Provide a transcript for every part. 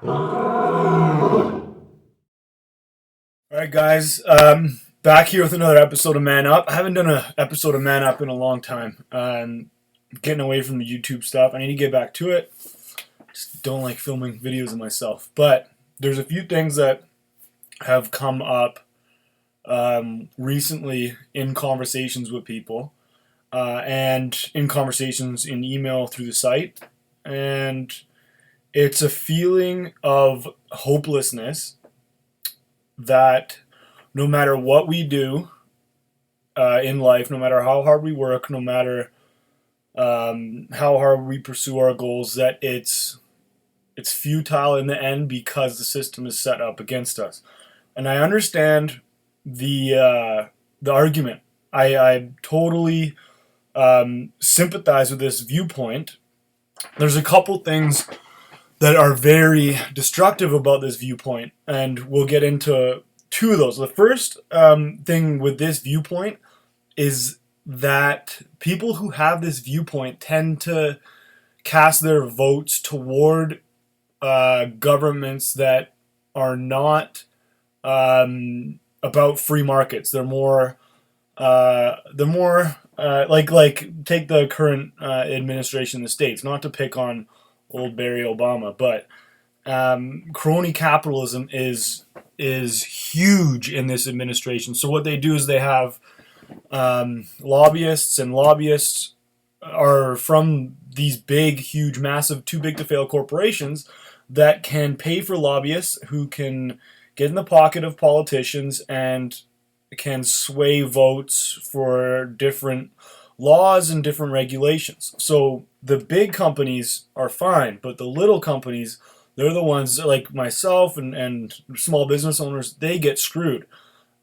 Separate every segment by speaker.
Speaker 1: All right, guys. Back here with another episode of Man Up. I haven't done an episode of Man Up in a long time. Getting away from the YouTube stuff. I need to get back to it. Just don't like filming videos of myself. But there's a few things that have come up recently in conversations with people and in conversations in email through the site. And it's a feeling of hopelessness that no matter what we do in life, no matter how hard we work, no matter how hard we pursue our goals, that it's futile in the end because the system is set up against us. And I understand the argument. I totally sympathize with this viewpoint. There's a couple things that are very destructive about this viewpoint, and we'll get into two of those. The first thing with this viewpoint is that people who have this viewpoint tend to cast their votes toward governments that are not about free markets. They're more like take the current administration in the States, not to pick on old Barry Obama, but crony capitalism is huge in this administration. So what they do is they have lobbyists, and lobbyists are from these big, huge, massive, too big to fail corporations that can pay for lobbyists who can get in the pocket of politicians and can sway votes for different laws and different regulations. So the big companies are fine, but the little companies, they're the ones like myself and small business owners, they get screwed.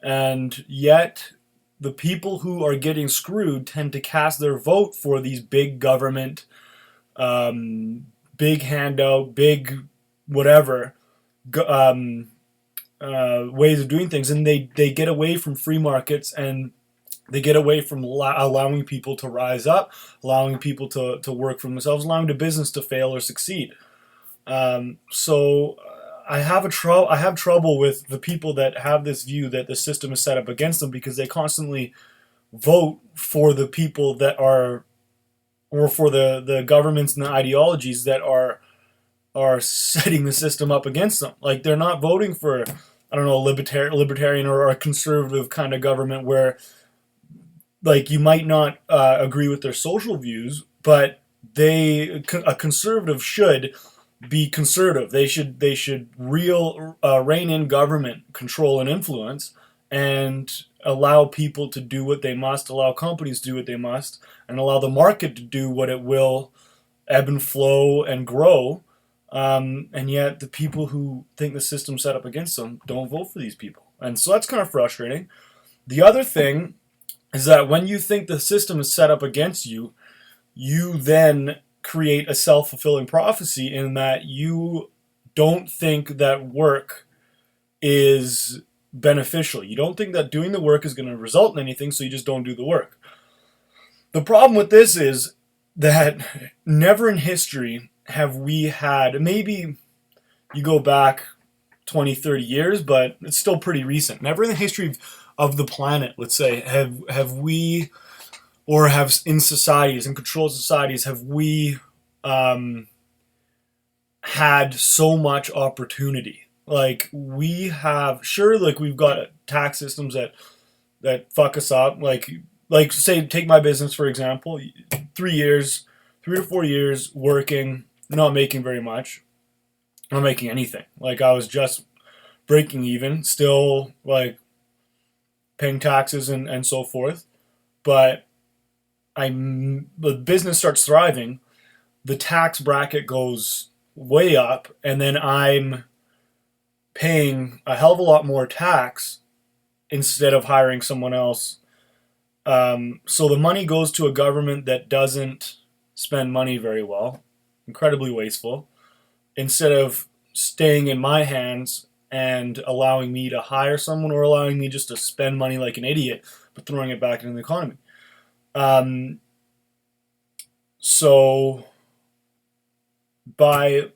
Speaker 1: And yet the people who are getting screwed tend to cast their vote for these big government, big handout, big whatever ways of doing things. And they get away from free markets, and they get away from allowing people to rise up, allowing people to work for themselves, allowing the business to fail or succeed. So I have trouble with the people that have this view that the system is set up against them, because they constantly vote for the people that are, or for the governments and the ideologies that are setting the system up against them. Like, they're not voting for, I don't know, a libertarian or a conservative kind of government where, like, you might not agree with their social views, but a conservative should be conservative. They should rein in government control and influence, and allow people to do what they must, allow companies to do what they must, and allow the market to do what it will, ebb and flow and grow. And yet the people who think the system's set up against them don't vote for these people. And so that's kind of frustrating. The other thing is that when you think the system is set up against you, you then create a self-fulfilling prophecy, in that you don't think that work is beneficial. You don't think that doing the work is going to result in anything, so you just don't do the work. The problem with this is that never in history have we had, maybe you go back 20, 30 years, but it's still pretty recent. Never in the history of the planet, let's say, have we, or have in societies, in controlled societies, have we had so much opportunity. Like, we have, sure, like, we've got tax systems that fuck us up. Like say, take my business for example. 3 to 4 years working, not making very much, not making anything. Like, I was just breaking even, still like paying taxes and so forth. But the business starts thriving, the tax bracket goes way up, and then I'm paying a hell of a lot more tax instead of hiring someone else. So the money goes to a government that doesn't spend money very well, incredibly wasteful, instead of staying in my hands and allowing me to hire someone, or allowing me just to spend money like an idiot, but throwing it back into the economy. So by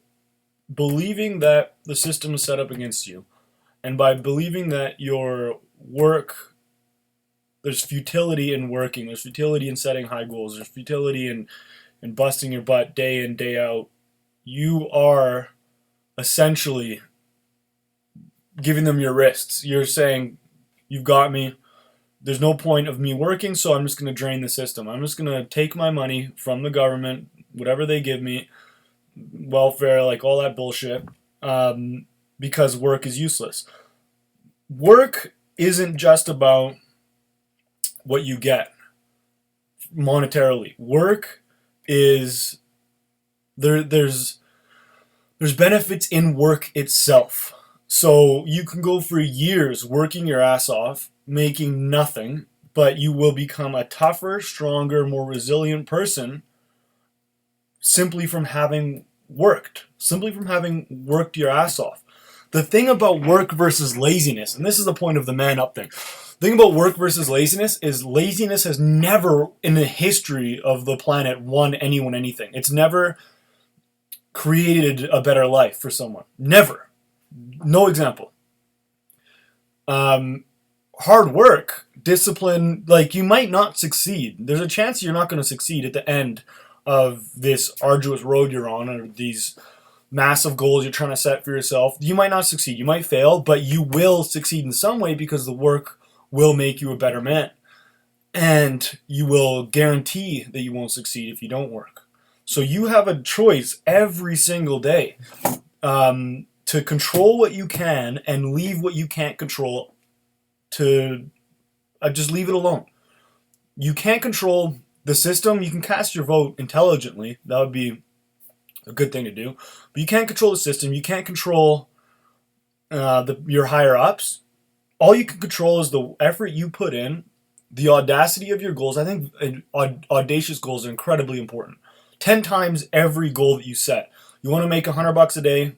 Speaker 1: believing that the system is set up against you, and by believing that your work, there's futility in working, there's futility in setting high goals, there's futility in busting your butt day in, day out, you are essentially giving them your wrists. You're saying, you've got me. There's no point of me working, so I'm just going to drain the system. I'm just going to take my money from the government, whatever they give me, welfare, like all that bullshit, because work is useless. Work isn't just about what you get monetarily. Work is there's benefits in work itself. So you can go for years working your ass off, making nothing, but you will become a tougher, stronger, more resilient person simply from having worked your ass off. The thing about work versus laziness, and this is the point of the man up thing. The thing about work versus laziness is laziness has never in the history of the planet won anyone anything. It's never created a better life for someone. Never. No example. Hard work, discipline, like you might not succeed. There's a chance you're not going to succeed at the end of this arduous road you're on, or these massive goals you're trying to set for yourself. You might not succeed. You might fail, but you will succeed in some way because the work will make you a better man. And you will guarantee that you won't succeed if you don't work. So you have a choice every single day to control what you can and leave what you can't control to just leave it alone. You can't control the system. You can cast your vote intelligently. That would be a good thing to do. But you can't control the system. You can't control your higher ups. All you can control is the effort you put in, the audacity of your goals. I think audacious goals are incredibly important. 10 times every goal that you set. You want to make $100 a day,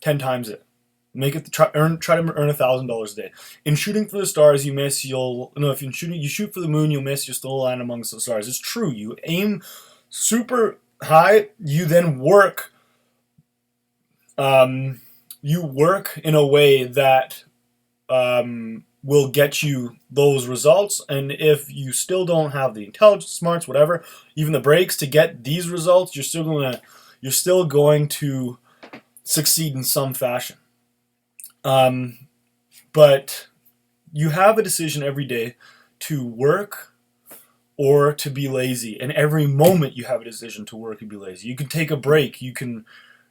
Speaker 1: 10 times it. Make it try to earn $1,000 a day. In shooting for the stars, you miss. If you shoot for the moon, you'll miss. You'll still land amongst the stars. It's true. You aim super high. You then work. You work in a way that will get you those results. And if you still don't have the intelligence, smarts, whatever, even the breaks to get these results, you're still going to succeed in some fashion. But you have a decision every day to work or to be lazy. And every moment you have a decision to work and be lazy. You can take a break. You can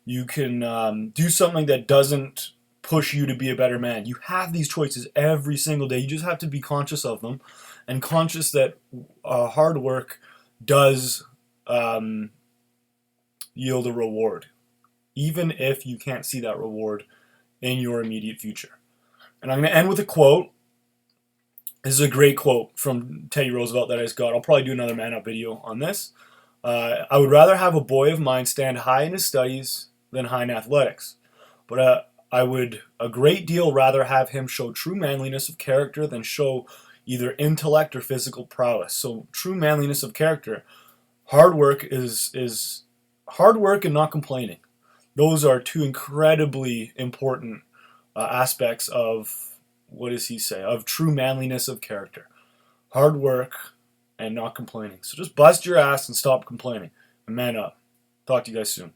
Speaker 1: do something that doesn't push you to be a better man. You have these choices every single day. You just have to be conscious of them and conscious that hard work does yield a reward, even if you can't see that reward in your immediate future. And I'm going to end with a quote. This is a great quote from Teddy Roosevelt that I just got. I'll probably do another Man Up video on this. I would rather have a boy of mine stand high in his studies than high in athletics. But I would a great deal rather have him show true manliness of character than show either intellect or physical prowess. So true manliness of character. Hard work is hard work and not complaining. Those are two incredibly important aspects of, what does he say, of true manliness of character. Hard work and not complaining. So just bust your ass and stop complaining. And man up. Talk to you guys soon.